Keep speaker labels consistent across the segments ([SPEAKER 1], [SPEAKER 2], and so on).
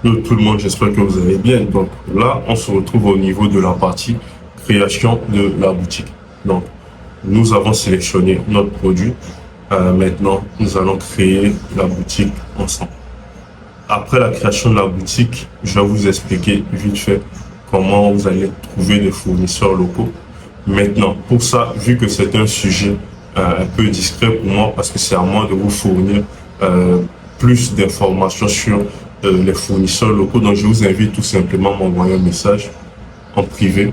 [SPEAKER 1] Tout le monde, j'espère que vous allez bien. Donc là, on se retrouve au niveau de la partie création de la boutique. Donc, nous avons sélectionné notre produit. Maintenant, nous allons créer la boutique ensemble. Après la création de la boutique, je vais vous expliquer vite fait comment vous allez trouver des fournisseurs locaux. Maintenant, pour ça, vu que c'est un sujet un peu discret pour moi, parce que c'est à moi de vous fournir plus d'informations sur les fournisseurs locaux, donc je vous invite tout simplement à m'envoyer un message en privé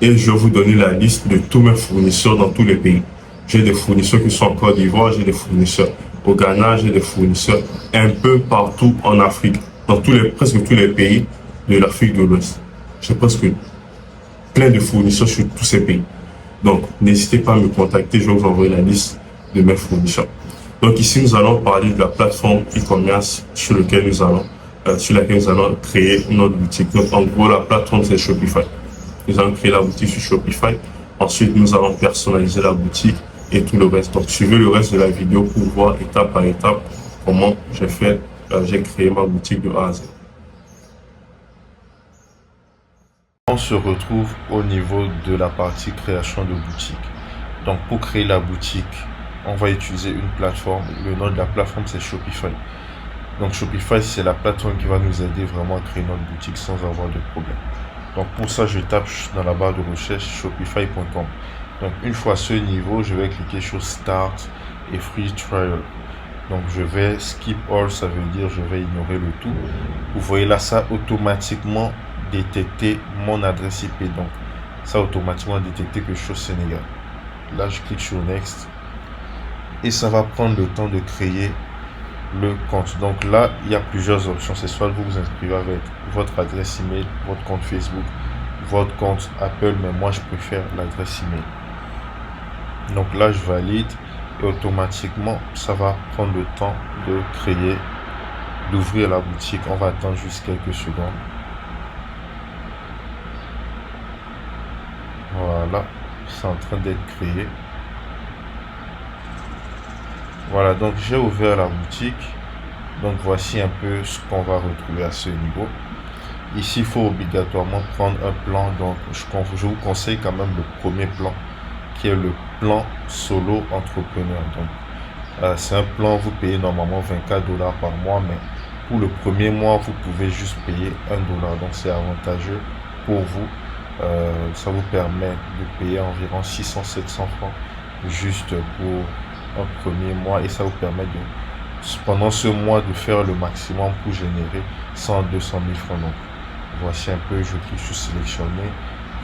[SPEAKER 1] et je vais vous donner la liste de tous mes fournisseurs dans tous les pays. J'ai des fournisseurs qui sont en Côte d'Ivoire, j'ai des fournisseurs au Ghana, j'ai des fournisseurs un peu partout en Afrique, dans presque tous les pays de l'Afrique de l'Ouest. J'ai presque plein de fournisseurs sur tous ces pays. Donc, n'hésitez pas à me contacter, je vais vous envoyer la liste de mes fournisseurs. Donc ici, nous allons parler de la plateforme e-commerce sur laquelle nous allons créer notre boutique. Donc, en gros, la plateforme, c'est Shopify. Nous allons créer la boutique sur Shopify. Ensuite, nous allons personnaliser la boutique et tout le reste. Donc, suivez le reste de la vidéo pour voir étape par étape comment j'ai créé ma boutique de A à Z.
[SPEAKER 2] On se retrouve au niveau de la partie création de boutique. Donc, pour créer la boutique, on va utiliser une plateforme. Le nom de la plateforme, c'est Shopify. Donc, Shopify, c'est la plateforme qui va nous aider vraiment à créer notre boutique sans avoir de problème. Donc, pour ça, je tape dans la barre de recherche shopify.com. Donc, une fois à ce niveau, je vais cliquer sur Start et Free Trial. Donc, je vais skip all, ça veut dire je vais ignorer le tout. Vous voyez là, ça a automatiquement détecté mon adresse IP. Donc, ça a automatiquement détecté que je suis au Sénégal. Là, je clique sur Next. Et ça va prendre le temps de créer le compte. Donc là, il y a plusieurs options. C'est soit vous vous inscrivez avec votre adresse email, votre compte Facebook, votre compte Apple, mais moi je préfère l'adresse email. Donc là, je valide et automatiquement, ça va prendre le temps de créer, d'ouvrir la boutique. On va attendre juste quelques secondes. Voilà, c'est en train d'être créé. Voilà, donc j'ai ouvert la boutique. Donc voici un peu ce qu'on va retrouver à ce niveau. Ici, il faut obligatoirement prendre un plan. Donc je vous conseille quand même le premier plan, qui est le plan solo entrepreneur. Donc c'est un plan, vous payez normalement 24 $ par mois, mais pour le premier mois, vous pouvez juste payer 1 $. Donc c'est avantageux pour vous. Ça vous permet de payer environ 600-700 francs juste pour un premier mois et ça vous permet pendant ce mois de faire le maximum pour générer 100-200 000 francs. Donc voici un peu, je clique sur sélectionner,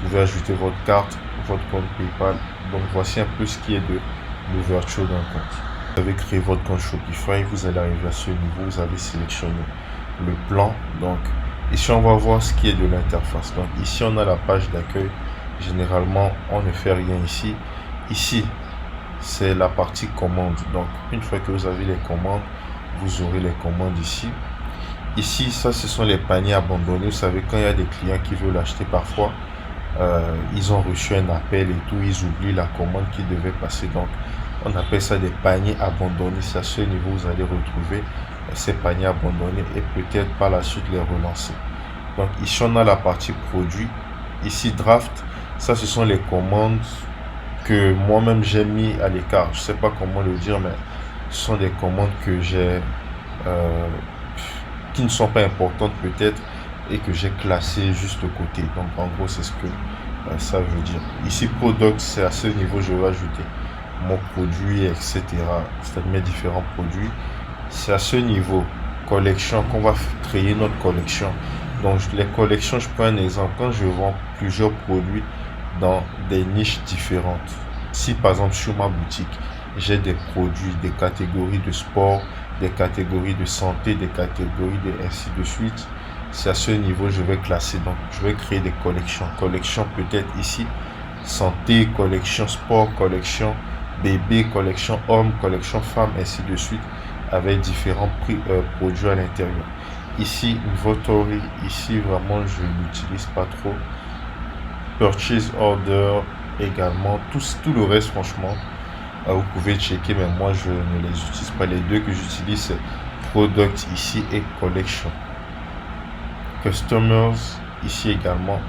[SPEAKER 2] vous pouvez ajouter votre carte, votre compte PayPal. Donc voici un peu ce qui est de l'ouverture d'un compte. Vous avez créé votre compte Shopify, vous allez arriver à ce niveau, vous avez sélectionné le plan. Donc ici on va voir ce qui est de l'interface. Donc ici on a la page d'accueil. Généralement on ne fait rien ici. Ici c'est la partie commande. Donc une fois que vous avez les commandes, vous aurez les commandes ici. Ici, ça ce sont les paniers abandonnés. Vous savez, quand il y a des clients qui veulent acheter, parfois ils ont reçu un appel et tout, ils oublient la commande qui devait passer. Donc on appelle ça des paniers abandonnés. C'est à ce niveau vous allez retrouver ces paniers abandonnés et peut-être par la suite les relancer. Donc ici on a la partie produit. Ici draft, ça ce sont les commandes que moi-même j'ai mis à l'écart. Je sais pas comment le dire, mais ce sont des commandes que j'ai qui ne sont pas importantes peut-être et que j'ai classées juste de côté. Donc en gros c'est ce que ça veut dire. Ici product, c'est à ce niveau je vais ajouter mon produit, etc. C'est-à-dire mes différents produits. C'est à ce niveau collection qu'on va créer notre collection. Donc les collections, je prends un exemple. Quand je vends plusieurs produits dans des niches différentes, si par exemple sur ma boutique j'ai des produits, des catégories de sport, des catégories de santé, des catégories de ainsi de suite, c'est à ce niveau je vais classer. Donc je vais créer des collections. Collection peut-être ici santé, collection sport, collection bébé, collection homme, collection femme, ainsi de suite, avec différents produits à l'intérieur. Ici inventory, ici vraiment je n'utilise pas trop. Purchase order également, tout le reste franchement vous pouvez checker, mais moi je ne les utilise pas. Les deux que j'utilise c'est product ici et collection. Customers, ici également,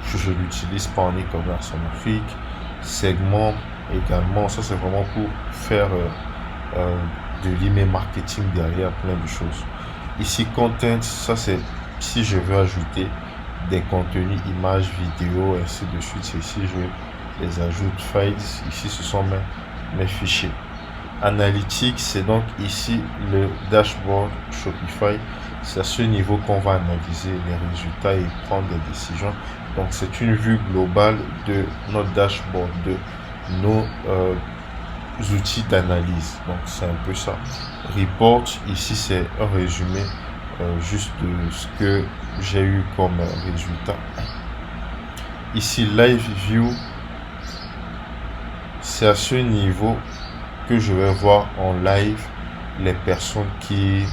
[SPEAKER 2] je l'utilise pas en e-commerce en Afrique. Segment également, ça c'est vraiment pour faire de l'email marketing derrière, plein de choses. Ici, content, ça c'est si je veux ajouter des contenus, images, vidéos, ainsi de suite. C'est ici, je les ajoute. Files, ici, ce sont mes fichiers. Analytics, c'est donc ici le dashboard Shopify. C'est à ce niveau qu'on va analyser les résultats et prendre des décisions. Donc, c'est une vue globale de notre dashboard, de nos outils d'analyse. Donc, c'est un peu ça. Report, ici, c'est un résumé juste de ce que j'ai eu comme résultat. Ici, Live View, c'est à ce niveau que je vais voir en live les personnes qui,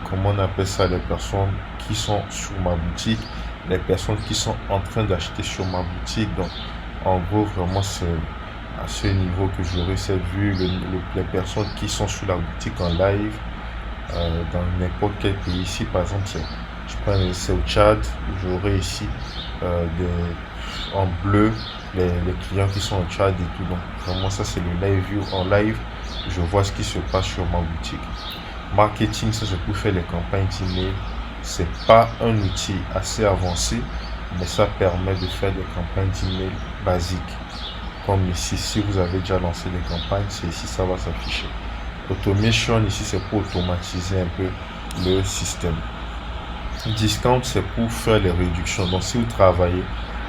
[SPEAKER 2] comment on appelle ça, les personnes qui sont sur ma boutique, les personnes qui sont en train d'acheter sur ma boutique. Donc, en gros, vraiment, c'est à ce niveau que j'aurai cette vue, les personnes qui sont sur la boutique en live, dans n'importe quel pays. Ici, par exemple, c'est au Tchad, j'aurai ici en bleu les clients qui sont au Tchad et tout. Donc, vraiment, ça, c'est le live view. En live, je vois ce qui se passe sur ma boutique. Marketing, ça, c'est pour faire les campagnes d'email. C'est pas un outil assez avancé, mais ça permet de faire des campagnes d'email basiques. Comme ici, si vous avez déjà lancé des campagnes, c'est ici, ça va s'afficher. Automation, ici, c'est pour automatiser un peu le système. Discount, c'est pour faire les réductions. Donc, si vous travaillez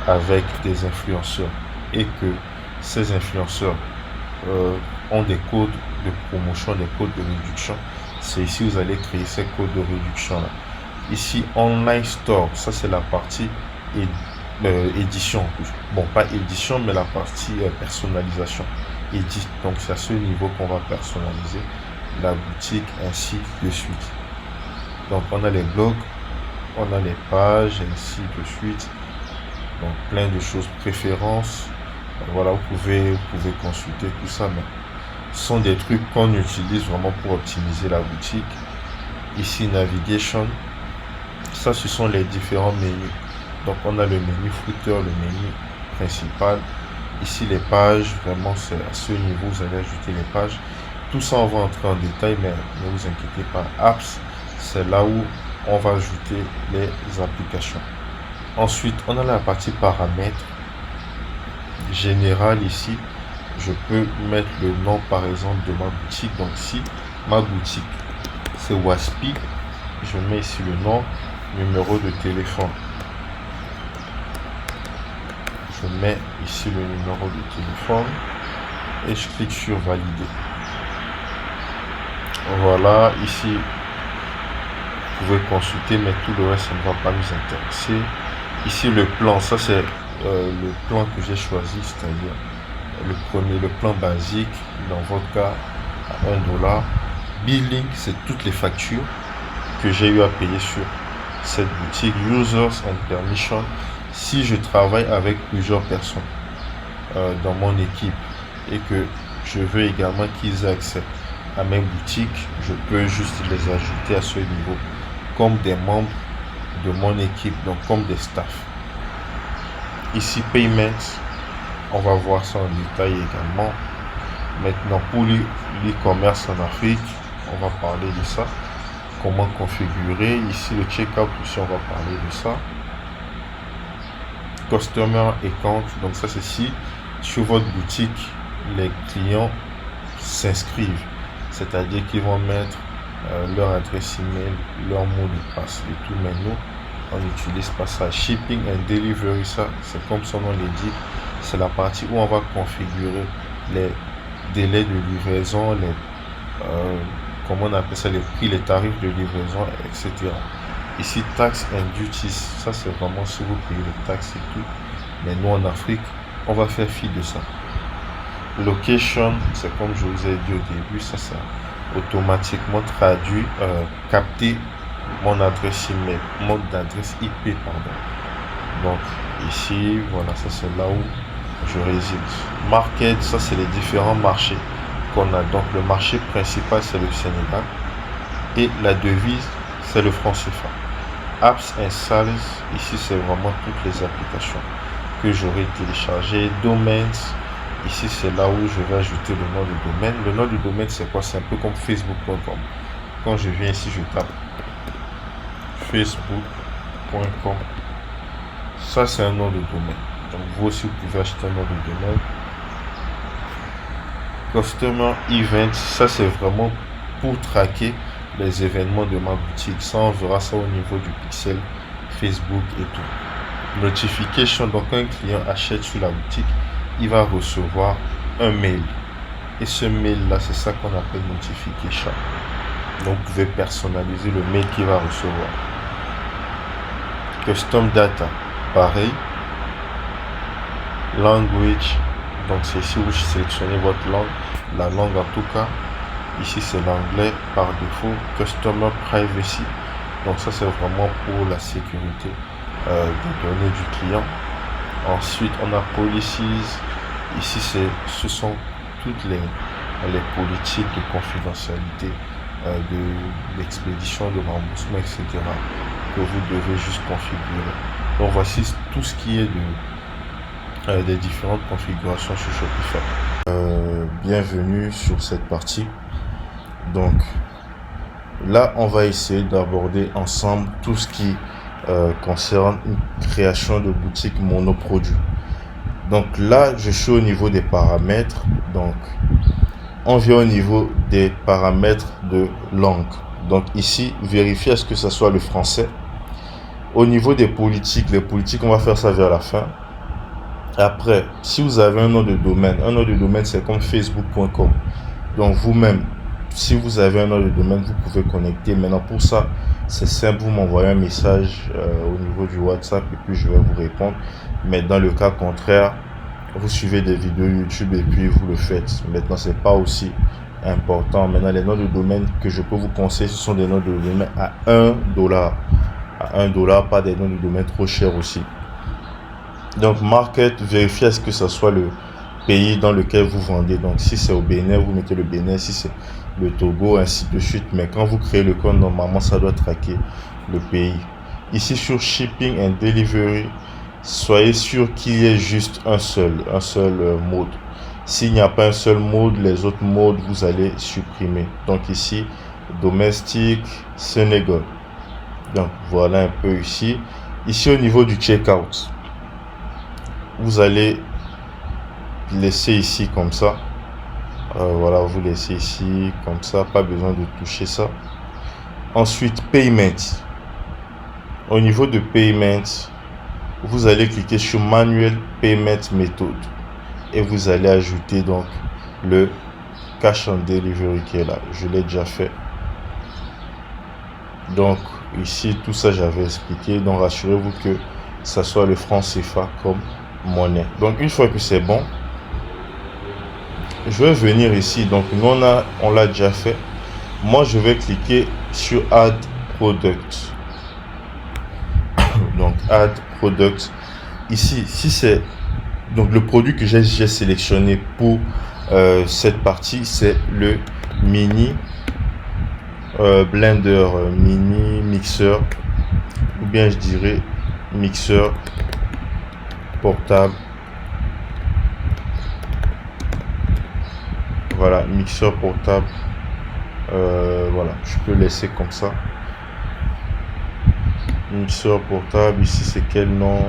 [SPEAKER 2] avec des influenceurs et que ces influenceurs ont des codes de promotion, des codes de réduction, c'est ici vous allez créer ces codes de réduction là. Ici, Online Store, ça c'est la partie édition. Bon, pas édition, mais la partie personnalisation. Edit. Donc, c'est à ce niveau qu'on va personnaliser la boutique, ainsi de suite. Donc, on a les blogs, on a les pages, ainsi de suite. Donc, plein de choses, préférences. Voilà, vous pouvez consulter tout ça, mais ce sont des trucs qu'on utilise vraiment pour optimiser la boutique. Ici, Navigation. Ça, ce sont les différents menus. Donc, on a le menu footer, le menu principal. Ici, les pages, vraiment, c'est à ce niveau, vous allez ajouter les pages. Tout ça, on va entrer en détail, mais ne vous inquiétez pas. Apps, c'est là où on va ajouter les applications. Ensuite, on a la partie paramètres. Général, ici, je peux mettre le nom, par exemple, de ma boutique. Donc, si ma boutique, c'est Waspi, je mets ici le nom, numéro de téléphone. Je mets ici le numéro de téléphone et je clique sur valider. Voilà, ici vous pouvez consulter, mais tout le reste ça ne va pas nous intéresser. Ici le plan, ça c'est le plan que j'ai choisi, c'est-à-dire le plan basique, dans votre cas à $1. Billing, c'est toutes les factures que j'ai eu à payer sur cette boutique. Users and permission, si je travaille avec plusieurs personnes dans mon équipe et que je veux également qu'ils aient accès à mes boutiques, je peux juste les ajouter à ce niveau comme des membres de mon équipe, donc comme des staffs. Ici, Payment, on va voir ça en détail également. Maintenant, pour l'e-commerce en Afrique, on va parler de ça. Comment configurer. Ici, le checkout aussi, on va parler de ça. Customer Account, donc ça c'est si sur votre boutique les clients s'inscrivent, c'est-à-dire qu'ils vont mettre leur adresse email, leur mot de passe et tout. Mais nous on n'utilise pas ça. Shipping and delivery, ça c'est comme son nom l'indique, c'est la partie où on va configurer les délais de livraison, les comment on appelle ça, les prix, les tarifs de livraison, etc. Ici, taxes and duties, ça c'est vraiment si vous payez les taxes et tout. Mais nous en Afrique, on va faire fi de ça. Location, c'est comme je vous ai dit au début, ça automatiquement traduit, capter mon adresse email, mon adresse IP, pardon. Donc ici, voilà, ça c'est là où je réside. Market, ça c'est les différents marchés qu'on a. Donc le marché principal c'est le Sénégal et la devise c'est le franc CFA. Apps Installs, ici c'est vraiment toutes les applications que j'aurai téléchargées. Domains, ici c'est là où je vais ajouter le nom du domaine. Le nom du domaine c'est quoi? C'est un peu comme facebook.com. Quand je viens ici, je tape facebook.com. Ça c'est un nom de domaine. Donc vous aussi vous pouvez acheter un nom de domaine. Customer Event, ça c'est vraiment pour traquer les événements de ma boutique. Ça on verra ça au niveau du pixel Facebook et tout. Notification, donc quand un client achète sur la boutique, il va recevoir un mail. Et ce mail là, c'est ça qu'on appelle notification. Donc vous pouvez personnaliser le mail qu'il va recevoir. Custom Data, pareil. Language, donc c'est ici où je sélectionnez votre langue, la langue en tout cas. Ici c'est l'anglais par défaut. Customer Privacy, donc ça c'est vraiment pour la sécurité des données du client. Ensuite on a Policies, ici ce sont toutes les politiques de confidentialité, d'expédition, de remboursement, etc. que vous devez juste configurer. Donc voici tout ce qui est des différentes configurations sur Shopify. Bienvenue sur cette partie. Donc là on va essayer d'aborder ensemble tout ce qui concerne une création de boutique monoproduit. Donc là je suis au niveau des paramètres. Donc on vient au niveau des paramètres de langue. Donc ici vérifiez à ce que ce soit le français. Au niveau des politiques, les politiques on va faire ça vers la fin. Après, si vous avez un nom de domaine c'est comme facebook.com. Donc vous-même, si vous avez un nom de domaine, vous pouvez connecter. Maintenant pour ça, c'est simple, vous m'envoyez un message au niveau du WhatsApp et puis je vais vous répondre. Mais dans le cas contraire, vous suivez des vidéos YouTube et puis vous le faites. Maintenant, c'est pas aussi important. Maintenant, les noms de domaine que je peux vous conseiller, ce sont des noms de domaine à $1. À $, pas des noms de domaine trop chers aussi. Donc market, vérifiez à ce que ce soit le pays dans lequel vous vendez. Donc si c'est au Bénin, vous mettez le Bénin, si c'est le Togo, ainsi de suite. Mais quand vous créez le compte, normalement ça doit traquer le pays. Ici sur shipping and delivery, soyez sûr qu'il y ait juste un seul mode. S'il n'y a pas un seul mode, les autres modes vous allez supprimer. Donc ici domestique, Sénégal. Donc voilà un peu ici. Ici au niveau du checkout, vous allez laisser ici comme ça. Voilà, vous laissez ici comme ça, pas besoin de toucher ça. Ensuite payment. Au niveau de payment, vous allez cliquer sur manuel payment method et vous allez ajouter donc le cash on delivery qui est là. Je l'ai déjà fait. Donc ici tout ça j'avais expliqué. Donc rassurez-vous que ça soit le franc CFA comme monnaie. Donc une fois que c'est bon, je vais venir ici. Donc nous on l'a déjà fait. Moi je vais cliquer sur add product. Donc add product ici, si c'est donc le produit que j'ai sélectionné pour cette partie, c'est le mini blender, mini mixeur, ou bien je dirais mixeur portable. Voilà, mixeur portable. Voilà, je peux laisser comme ça. Mixeur portable, ici c'est quel nom?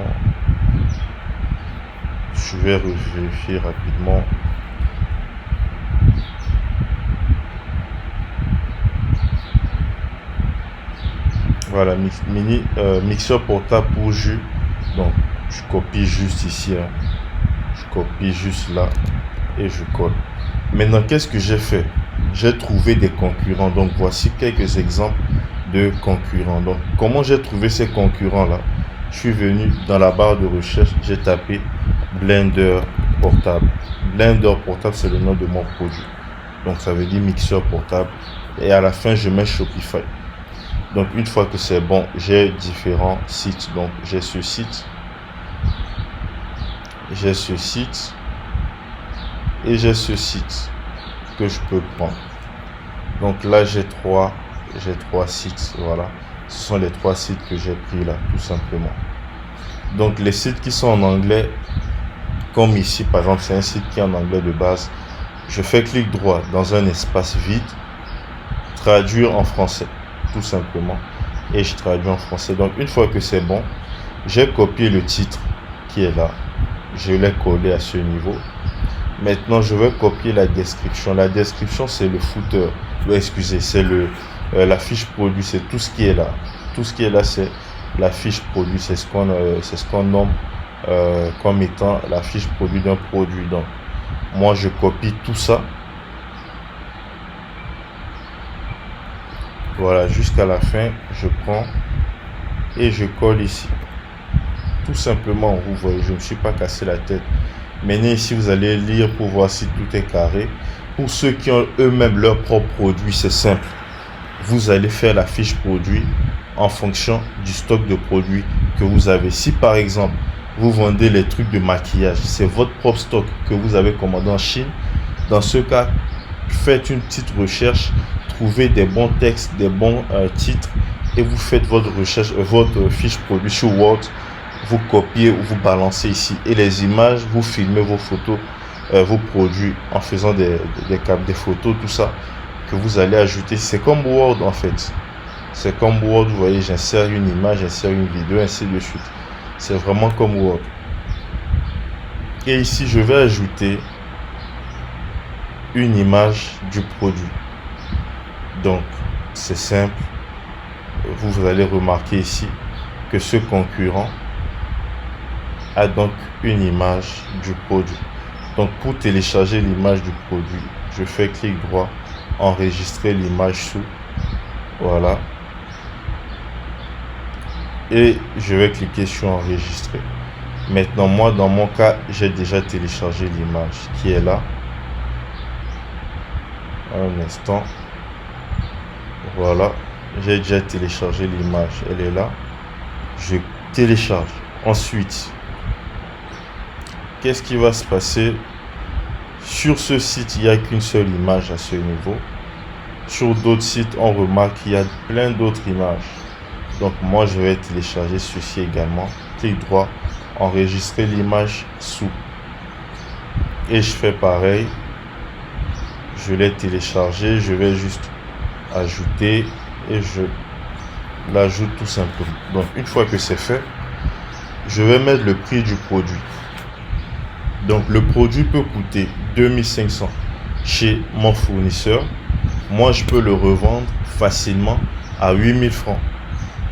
[SPEAKER 2] Je vais vérifier rapidement. Voilà, mixeur portable pour jus. Donc je copie juste ici, hein. Je copie juste là et je colle. Maintenant qu'est-ce que j'ai fait? J'ai trouvé des concurrents. Donc voici quelques exemples de concurrents. Donc comment j'ai trouvé ces concurrents là? Je suis venu dans la barre de recherche, j'ai tapé blender portable. Blender portable, c'est le nom de mon produit. Donc ça veut dire mixeur portable. Et à la fin je mets Shopify. Donc une fois que c'est bon, j'ai différents sites. Donc j'ai ce site, et j'ai ce site que je peux prendre. Donc là j'ai trois sites. Voilà, Ce sont les 3 sites que j'ai pris là, tout simplement. Donc les sites qui sont en anglais, comme ici par exemple, c'est un site qui est en anglais de base. Je fais clic droit dans un espace vide, traduire en français, tout simplement. Et je traduis en français. Donc une fois que c'est bon, j'ai copié le titre qui est là. Je l'ai collé à ce niveau. Maintenant, je vais copier la description. La description, c'est le footer. Excusez, c'est la fiche produit. C'est tout ce qui est là. Tout ce qui est là, c'est la fiche produit. C'est ce qu'on nomme comme étant la fiche produit d'un produit. Donc, moi, je copie tout ça. Voilà, jusqu'à la fin, je prends et je colle ici. Tout simplement, vous voyez, je ne me suis pas cassé la tête. Maintenant, ici, vous allez lire pour voir si tout est carré. Pour ceux qui ont eux-mêmes leur propre produit, c'est simple. Vous allez faire la fiche produit en fonction du stock de produits que vous avez. Si par exemple, vous vendez les trucs de maquillage, c'est votre propre stock que vous avez commandé en Chine. Dans ce cas, faites une petite recherche, trouvez des bons textes, des bons titres et vous faites votre recherche, votre fiche produit sur Word. Vous copiez ou vous balancez ici et les images, vous filmez vos photos, vos produits en faisant des photos, tout ça que vous allez ajouter. C'est comme Word en fait. C'est comme Word, vous voyez, j'insère une image, j'insère une vidéo, ainsi de suite. C'est vraiment comme Word. Et ici, je vais ajouter une image du produit. Donc, c'est simple. Vous allez remarquer ici que ce concurrent a donc une image du produit. Donc pour télécharger l'image du produit, je fais clic droit, enregistrer l'image sous, voilà, et je vais cliquer sur enregistrer. Maintenant moi dans mon cas, j'ai déjà téléchargé l'image qui est là. Un instant, voilà, j'ai déjà téléchargé l'image, elle est là. Je télécharge. Ensuite, qu'est-ce qui va se passer? Sur ce site, il n'y a qu'une seule image à ce niveau. Sur d'autres sites, on remarque qu'il y a plein d'autres images. Donc moi, je vais télécharger ceci également. Clic droit, enregistrer l'image sous. Et je fais pareil. Je l'ai téléchargé. Je vais juste ajouter et je l'ajoute tout simplement. Donc une fois que c'est fait, je vais mettre le prix du produit. Donc le produit peut coûter 2500 chez mon fournisseur. Moi je peux le revendre facilement à 8000 francs.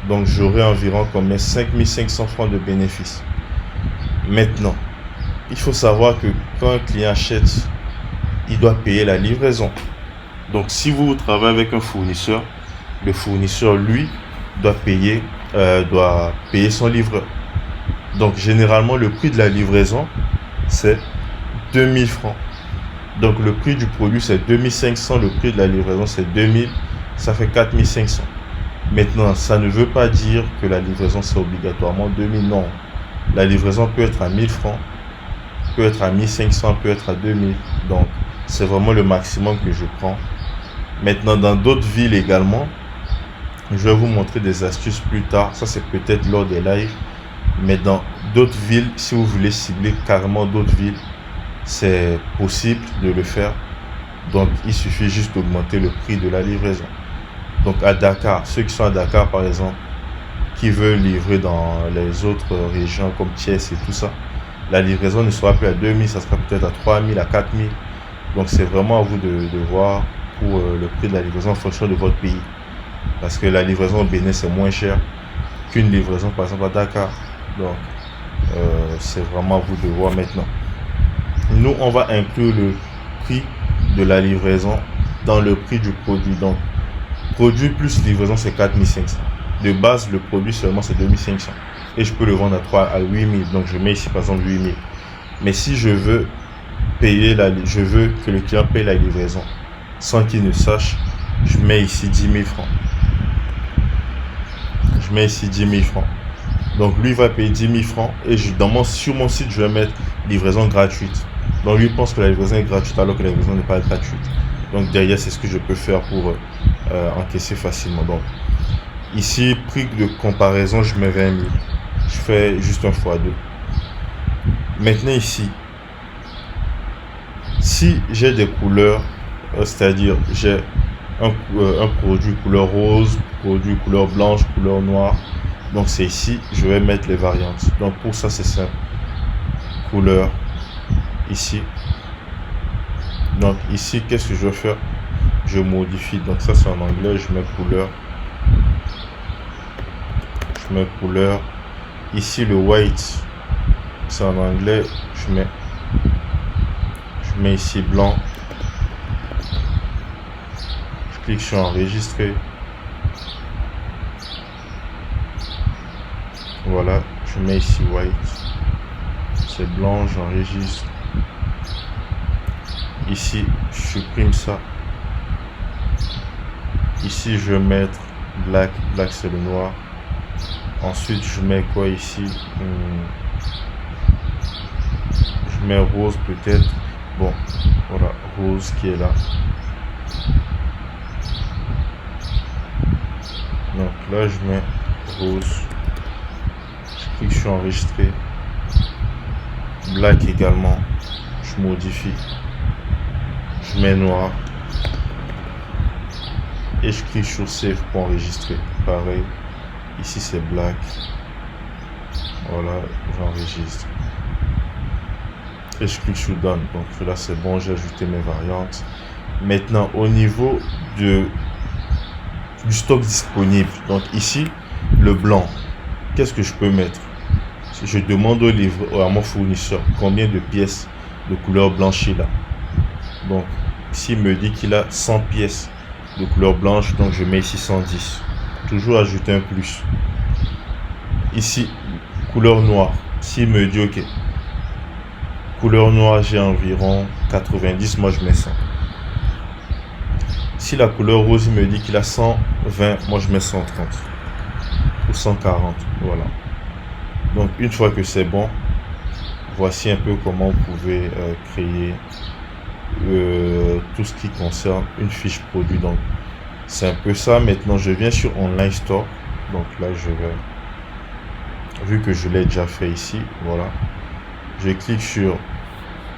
[SPEAKER 2] Donc j'aurai environ combien? 5500 francs de bénéfice. Maintenant, il faut savoir que quand un client achète, il doit payer la livraison. Donc si vous travaillez avec un fournisseur, le fournisseur lui doit payer son livreur. Donc généralement le prix de la livraison c'est 2000 francs. Donc le prix du produit c'est 2500, le prix de la livraison c'est 2000, ça fait 4500. Maintenant, ça ne veut pas dire que la livraison c'est obligatoirement 2000, non. La livraison peut être à 1000 francs, peut être à 1500, peut être à 2000. Donc c'est vraiment le maximum que je prends. Maintenant, dans d'autres villes également, je vais vous montrer des astuces plus tard. Ça c'est peut-être lors des lives. Mais dans d'autres villes, si vous voulez cibler carrément d'autres villes, c'est possible de le faire. Donc il suffit juste d'augmenter le prix de la livraison. Donc à Dakar, ceux qui sont à Dakar par exemple, qui veulent livrer dans les autres régions comme Thiès et tout ça, la livraison ne sera plus à 2000, ça sera peut-être à 3000, à 4000. Donc c'est vraiment à vous de voir pour le prix de la livraison en fonction de votre pays. Parce que la livraison au Bénin c'est moins cher qu'une livraison par exemple à Dakar. Donc c'est vraiment à vous de voir maintenant. Nous on va inclure le prix de la livraison dans le prix du produit. Donc produit plus livraison c'est 4500. De base le produit seulement c'est 2500 et je peux le vendre à 8000. Donc je mets ici par exemple 8000. Mais si je veux payer je veux que le client paye la livraison sans qu'il ne sache, je mets ici 10 000 francs. Je mets ici 10 000 francs. Donc lui va payer 10 000 francs et sur mon site je vais mettre livraison gratuite. Donc lui pense que la livraison est gratuite alors que la livraison n'est pas gratuite. Donc derrière c'est ce que je peux faire pour encaisser facilement. Donc Ici, prix de comparaison, je mets 20 000. Je fais juste un x2. Maintenant ici, si j'ai des couleurs, c'est-à-dire j'ai un produit couleur rose, produit couleur blanche, couleur noire, donc c'est ici, je vais mettre les variantes. Donc pour ça, c'est simple. Couleur, ici. Donc ici, qu'est-ce que je vais faire? Je modifie. Donc ça, c'est en anglais, je mets couleur. Je mets couleur. Ici, le white, c'est en anglais, je mets ici blanc. Je clique sur enregistrer. Voilà, je mets ici white. C'est blanc, j'enregistre. Ici, je supprime ça. Ici, je vais mettre black. Black, c'est le noir. Ensuite, je mets quoi ici? Je mets rose peut-être. Bon, voilà, rose qui est là. Donc là, je mets rose. Je clique sur enregistrer. Black également. Je modifie. Je mets noir. Et je clique sur save pour enregistrer. Pareil. Ici, c'est black. Voilà, j'enregistre. Et je clique sur done. Donc là, c'est bon, j'ai ajouté mes variantes. Maintenant, au niveau du stock disponible, donc ici, le blanc, qu'est-ce que je peux mettre? Je demande au livre, à mon fournisseur, combien de pièces de couleur blanche il a. Donc, s'il me dit qu'il a 100 pièces de couleur blanche, donc je mets ici 110. Toujours ajouter un plus. Ici, couleur noire. S'il me dit, ok, couleur noire, j'ai environ 90, moi je mets 100. Si la couleur rose, il me dit qu'il a 120, moi je mets 130 ou 140. Voilà. Donc une fois que c'est bon, voici un peu comment vous pouvez créer tout ce qui concerne une fiche produit. Donc c'est un peu ça. Maintenant je viens sur Online Store. Donc là je vais, vu que je l'ai déjà fait ici, voilà, je clique sur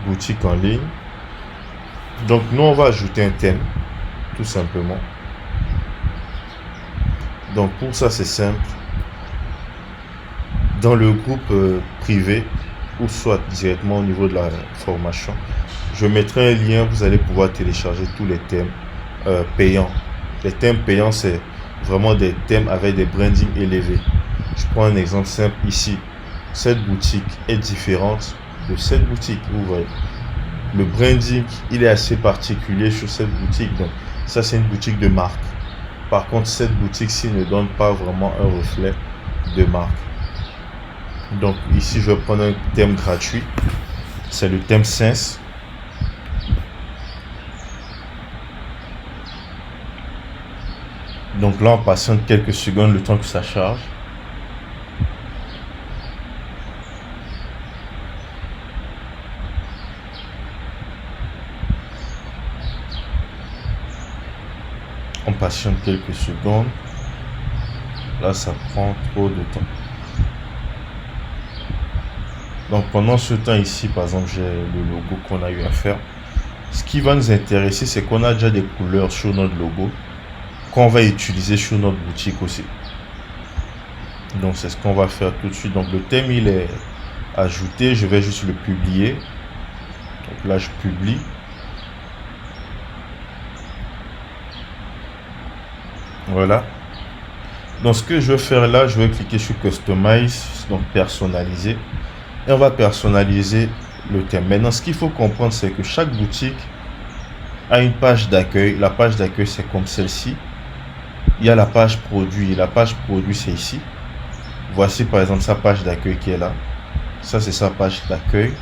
[SPEAKER 2] boutique en ligne. Donc nous on va ajouter un thème tout simplement. Donc pour ça c'est simple. Dans le groupe privé ou soit directement au niveau de la formation, je mettrai un lien, vous allez pouvoir télécharger tous les thèmes payants. Les thèmes payants, c'est vraiment des thèmes avec des brandings élevés. Je prends un exemple simple ici. Cette boutique est différente de cette boutique. Vous voyez, le branding, il est assez particulier sur cette boutique. Donc ça, c'est une boutique de marque. Par contre, cette boutique-ci ne donne pas vraiment un reflet de marque. Donc ici, je vais prendre un thème gratuit. C'est le thème Sense. Donc là, on patiente quelques secondes, le temps que ça charge. On patiente quelques secondes. Là, ça prend trop de temps. Donc pendant ce temps ici, par exemple, j'ai le logo qu'on a eu à faire. Ce qui va nous intéresser, c'est qu'on a déjà des couleurs sur notre logo qu'on va utiliser sur notre boutique aussi. Donc c'est ce qu'on va faire tout de suite. Donc le thème, il est ajouté. Je vais juste le publier. Donc là, je publie. Voilà. Donc ce que je vais faire là, je vais cliquer sur Customize, donc personnaliser. Et on va personnaliser le thème. Maintenant, ce qu'il faut comprendre, c'est que chaque boutique a une page d'accueil. La page d'accueil, c'est comme celle-ci. Il y a la page produit. La page produit, c'est ici. Voici par exemple sa page d'accueil qui est là. Ça, c'est sa page d'accueil.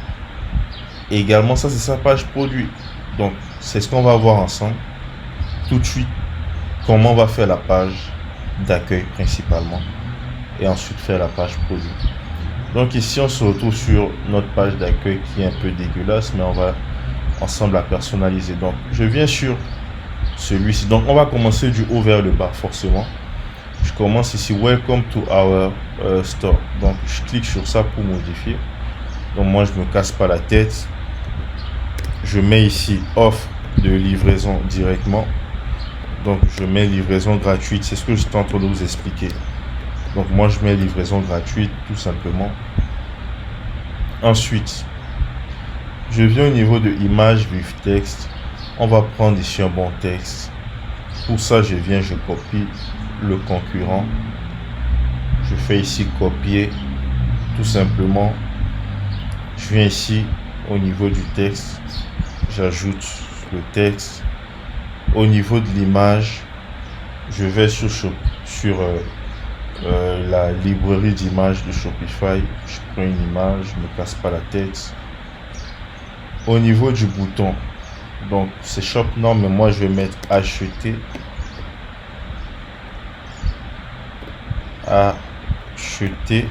[SPEAKER 2] Et également, ça, c'est sa page produit. Donc, c'est ce qu'on va voir ensemble tout de suite. Comment on va faire la page d'accueil principalement. Et ensuite faire la page produit. Donc ici, on se retrouve sur notre page d'accueil qui est un peu dégueulasse, mais on va ensemble la personnaliser. Donc, je viens sur celui-ci. Donc, on va commencer du haut vers le bas, forcément. je commence ici Welcome to our store. Donc je clique sur ça pour modifier. Donc moi je me casse pas la tête. Je mets ici offre de livraison directement. Donc je mets livraison gratuite. C'est ce que je suis en train de vous expliquer. Donc moi je mets livraison gratuite tout simplement. Ensuite, je viens au niveau de image with texte. On va prendre ici un bon texte. Pour ça, je viens, je copie le concurrent. Je fais ici copier tout simplement. Je viens ici au niveau du texte. J'ajoute le texte. Au niveau de l'image, je vais sur la librairie d'images de Shopify. Je prends une image, je ne me casse pas la tête. Au niveau du bouton, donc c'est Shop Now, mais moi je vais mettre acheter. Acheter.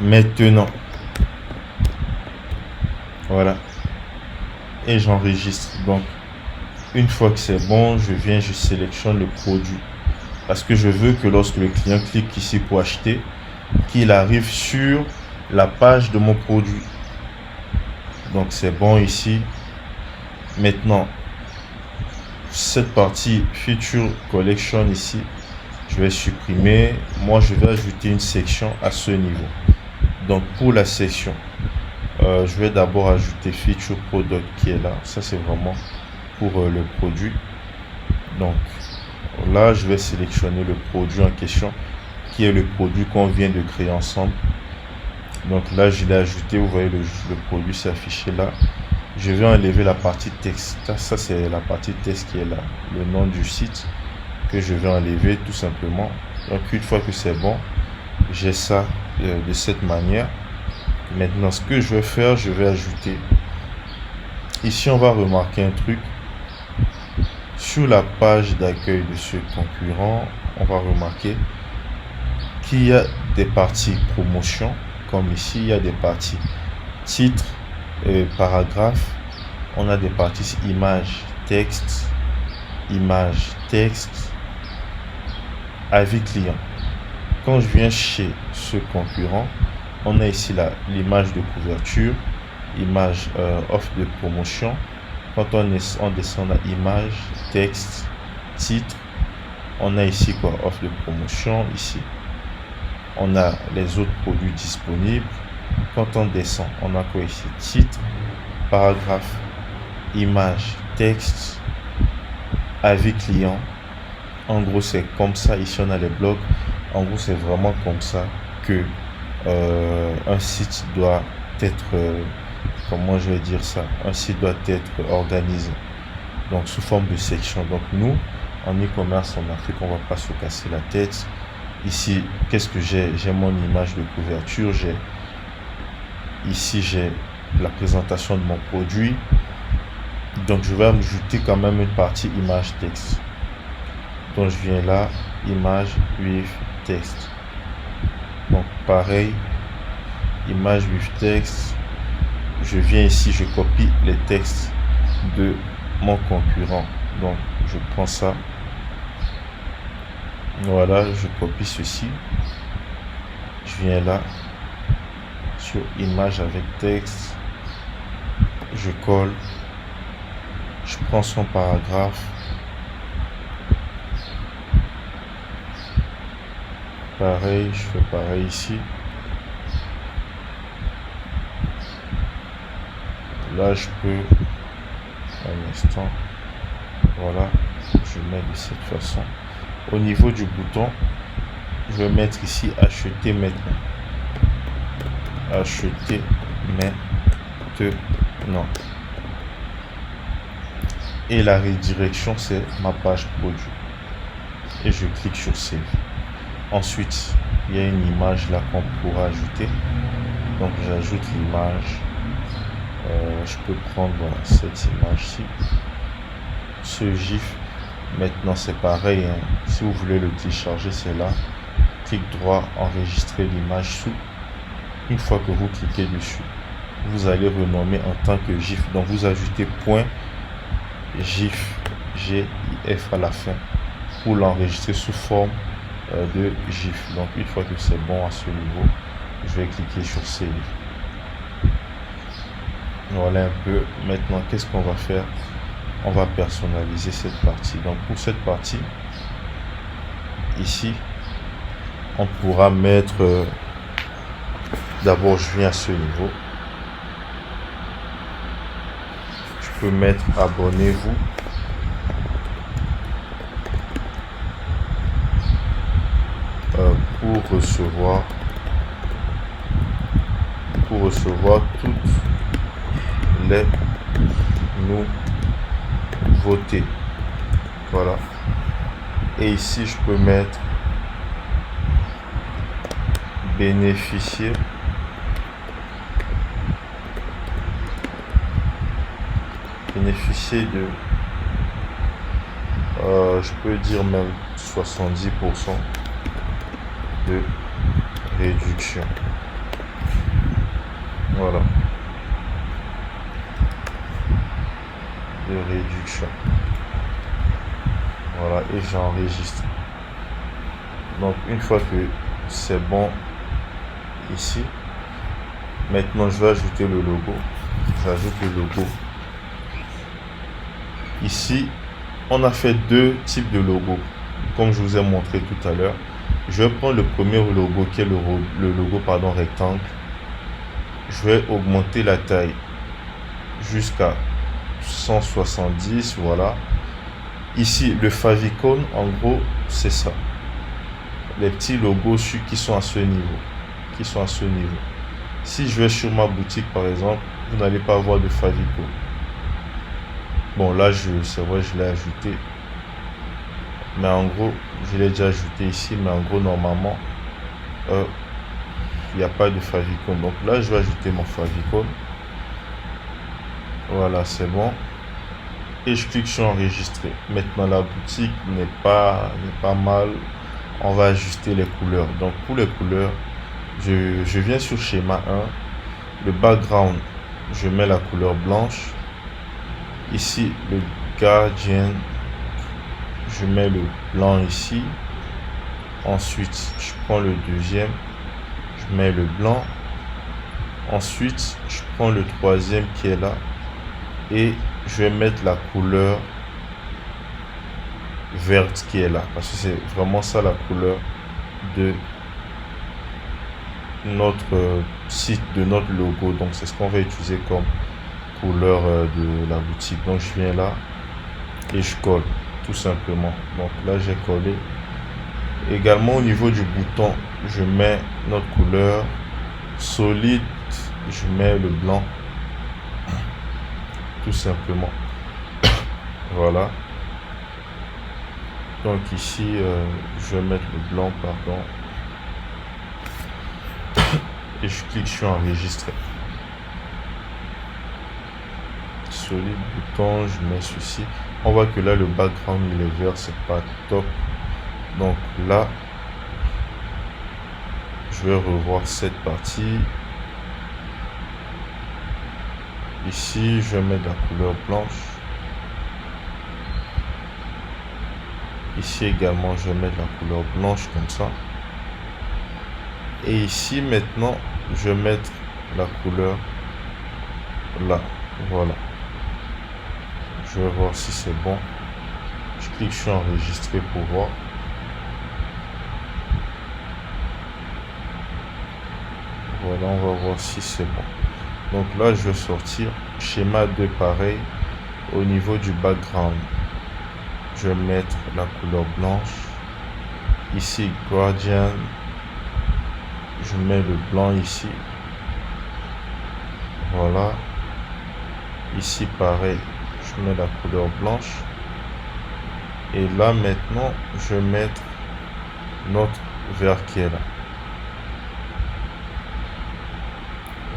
[SPEAKER 2] Maintenant. Voilà. Et j'enregistre. Donc, une fois que c'est bon, je viens, je sélectionne le produit. Parce que je veux que lorsque le client clique ici pour acheter, qu'il arrive sur la page de mon produit. Donc c'est bon ici. Maintenant, cette partie Feature Collection ici, je vais supprimer. Moi, je vais ajouter une section à ce niveau. Donc pour la section, je vais d'abord ajouter Feature Product qui est là. Ça, c'est vraiment pour le produit. Donc là, je vais sélectionner le produit en question, qui est le produit qu'on vient de créer ensemble. Donc là, je l'ai ajouté. Vous voyez, le produit s'est affiché là. Je vais enlever la partie texte. Ça, c'est la partie texte qui est là. Le nom du site que je vais enlever tout simplement. Donc une fois que c'est bon, j'ai ça de cette manière. Maintenant, ce que je vais faire, je vais ajouter. Ici, on va remarquer un truc. Sur la page d'accueil de ce concurrent, on va remarquer qu'il y a des parties promotion, comme ici, il y a des parties titre, paragraphe. On a des parties image, texte, avis client. Quand je viens chez ce concurrent, on a ici l'image de couverture, image offre de promotion. Quand on descend à image, texte, titre, on a ici quoi? Offre de promotion ici. On a les autres produits disponibles. Quand on descend, on a quoi ici? Titre, paragraphe, image, texte, avis client. En gros, c'est comme ça. Ici, on a les blogs. En gros, c'est vraiment comme ça que un site doit être... comment je vais dire ça? Un site doit être organisé. Donc, sous forme de section. Donc, nous, en e-commerce en Afrique, on ne va pas se casser la tête. Ici, qu'est-ce que j'ai? J'ai mon image de couverture. Ici, j'ai la présentation de mon produit. Donc, je vais ajouter quand même une partie image texte. Donc, je viens là, image with texte. Donc, pareil, image with texte. Je viens ici, je copie les textes de mon concurrent. Donc, je prends ça. Voilà, je copie ceci. Je viens là, sur image avec texte. Je colle. Je prends son paragraphe. Pareil, je fais pareil ici. Là, je peux, un instant, voilà, je mets de cette façon. Au niveau du bouton, je vais mettre ici acheter maintenant. Acheter maintenant. Et la redirection, c'est ma page produit. Et je clique sur Save. Ensuite, il y a une image là qu'on pourra ajouter. Donc, j'ajoute l'image. Je peux prendre cette image-ci. Ce GIF, maintenant c'est pareil. Hein. Si vous voulez le télécharger, c'est là. Clic droit, enregistrer l'image sous. Une fois que vous cliquez dessus, vous allez renommer en tant que GIF. Donc vous ajoutez point GIF, GIF à la fin. pour l'enregistrer sous forme de GIF. Donc une fois que c'est bon à ce niveau, je vais cliquer sur Save. Voilà un peu. Maintenant, qu'est-ce qu'on va faire? On va personnaliser cette partie. Donc pour cette partie, ici, on pourra mettre... D'abord, je viens à ce niveau. Je peux mettre abonnez-vous. Pour recevoir toutes les nouveautés. Voilà. Et ici, je peux mettre bénéficier de je peux dire même 70% de réduction. Voilà, de réduction. Voilà, et j'enregistre. Donc une fois que c'est bon ici, maintenant je vais ajouter le logo. J'ajoute le logo. Ici, on a fait deux types de logos, comme je vous ai montré tout à l'heure. Je vais prendre le premier logo qui est le logo rectangle. Je vais augmenter la taille jusqu'à 170. Voilà. Ici, le favicon, en gros, c'est ça. Les petits logos qui sont à ce niveau. Si je vais sur ma boutique, par exemple, vous n'allez pas avoir de favicon. Bon, là, c'est vrai, je l'ai ajouté. Mais en gros, je l'ai déjà ajouté ici. Mais en gros, normalement, il n'y a pas de favicon. Donc là, je vais ajouter mon favicon. Voilà, c'est bon. Et je clique sur enregistrer. Maintenant, la boutique n'est pas mal. On va ajuster les couleurs. Donc, pour les couleurs, je viens sur schéma 1. Le background, je mets la couleur blanche. Ici, le gradient, je mets le blanc ici. Ensuite, je prends le deuxième, je mets le blanc. Ensuite, je prends le troisième qui est là et je vais mettre la couleur verte qui est là. Parce que c'est vraiment ça la couleur de notre site, de notre logo. Donc, c'est ce qu'on va utiliser comme couleur de la boutique. Donc je viens là et je colle tout simplement. Donc là j'ai collé. Également au niveau du bouton, je mets notre couleur solide, je mets le blanc tout simplement. Voilà. Donc ici je vais mettre le blanc, pardon, et je clique sur enregistrer. Solide bouton, je mets ceci. On voit que là le background il est vert, c'est pas top. Donc là je vais revoir cette partie. Ici je vais mettre la couleur blanche. Ici également je vais mettre la couleur blanche comme ça. Et ici maintenant je vais mettre la couleur là. Voilà. Je vais voir si c'est bon. Je clique sur enregistrer pour voir. Voilà, on va voir si c'est bon. Donc là, je vais sortir schéma 2 pareil. Au niveau du background, je vais mettre la couleur blanche. Ici, gradient. Je mets le blanc ici. Voilà. Ici, pareil. Je mets la couleur blanche. Et là, maintenant, je vais mettre notre vert qui est là.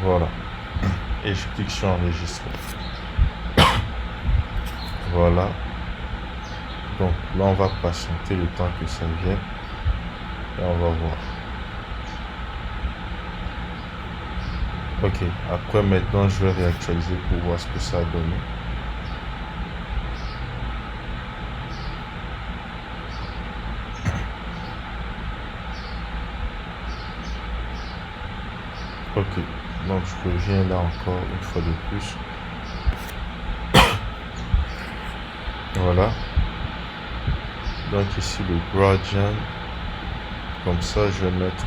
[SPEAKER 2] Voilà. Et je clique sur enregistrer. Voilà. Donc là, on va patienter le temps que ça vienne. Et on va voir. Ok. Après, maintenant, je vais réactualiser pour voir ce que ça a donné. Ok, donc je reviens là encore une fois de plus. Voilà. Donc ici le gradient. Comme ça, je vais mettre,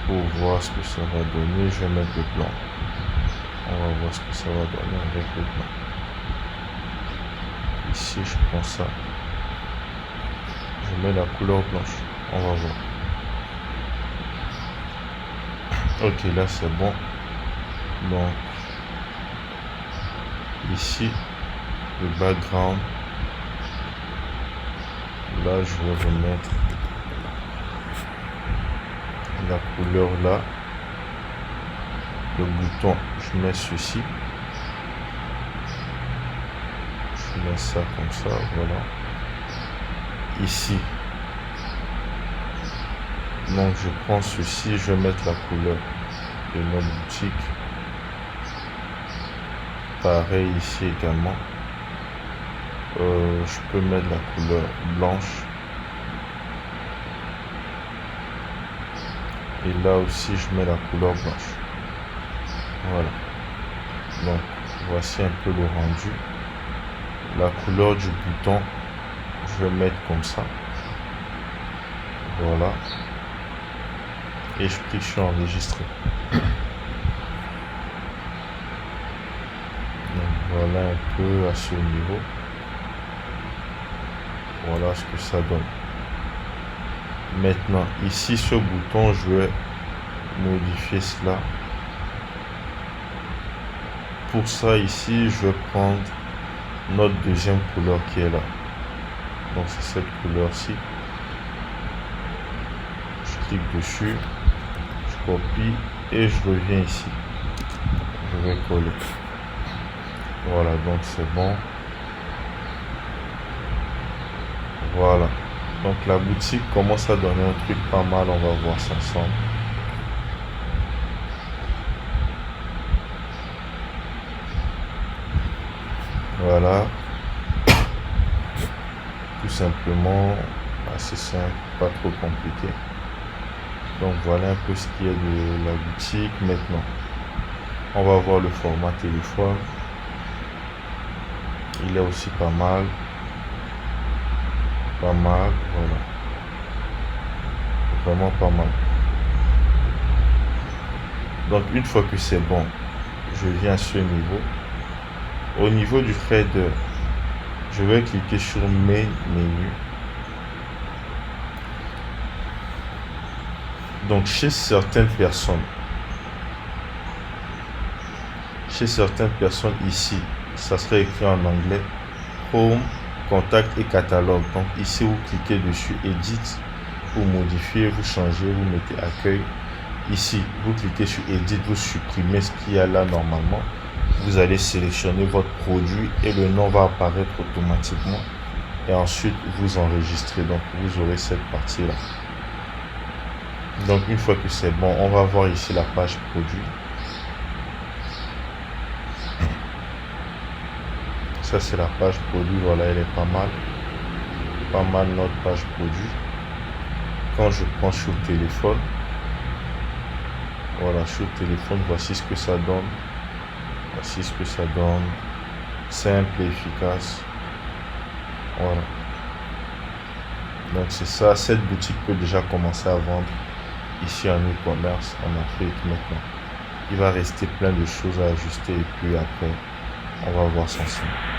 [SPEAKER 2] pour voir ce que ça va donner, je vais mettre le blanc. On va voir ce que ça va donner avec le blanc. Ici, je prends ça. Je mets la couleur blanche. On va voir. Ok, là c'est bon. Donc, ici, le background. Là, je vais remettre la couleur là. Le bouton, je mets ceci. Je mets ça comme ça, voilà. Ici, donc je prends ceci, je vais mettre la couleur de notre boutique. Pareil ici également. Je peux mettre la couleur blanche. Et là aussi, je mets la couleur blanche. Voilà. Donc, voici un peu le rendu. La couleur du bouton, je vais mettre comme ça. Voilà. Et je clique sur enregistrer. Donc, voilà un peu à ce niveau. Voilà ce que ça donne. Maintenant, ici, ce bouton, je vais modifier cela. Pour ça, ici, je vais prendre notre deuxième couleur qui est là. Donc, c'est cette couleur-ci. Je clique dessus, je copie et je reviens ici. Je vais coller. Voilà, donc c'est bon. Voilà. Donc, la boutique commence à donner un truc pas mal. On va voir ça ensemble. Voilà. Tout simplement, assez simple, pas trop compliqué. Donc voilà un peu ce qu'il y a de la boutique. Maintenant, on va voir le format téléphone. Il est aussi pas mal. Pas mal, voilà. Vraiment pas mal. Donc une fois que c'est bon, je viens à ce niveau. Au niveau du fader, je vais cliquer sur Main Menu. Donc chez certaines personnes ici, ça serait écrit en anglais Home, Contact et Catalogue. Donc ici, vous cliquez dessus Edit, vous modifiez, vous changez, vous mettez Accueil. Ici, vous cliquez sur Edit, vous supprimez ce qu'il y a là normalement. Vous allez sélectionner votre produit et le nom va apparaître automatiquement. Et ensuite, vous enregistrez. Donc, vous aurez cette partie-là. Donc, une fois que c'est bon, on va voir ici la page produit. Ça, c'est la page produit. Voilà, elle est pas mal. Pas mal notre page produit. Quand je prends sur le téléphone, voilà, sur le téléphone, voici ce que ça donne. Voici ce que ça donne. Simple et efficace. Voilà. Donc c'est ça. Cette boutique peut déjà commencer à vendre ici en e-commerce en Afrique maintenant. Il va rester plein de choses à ajuster et puis après, on va voir ça ensemble.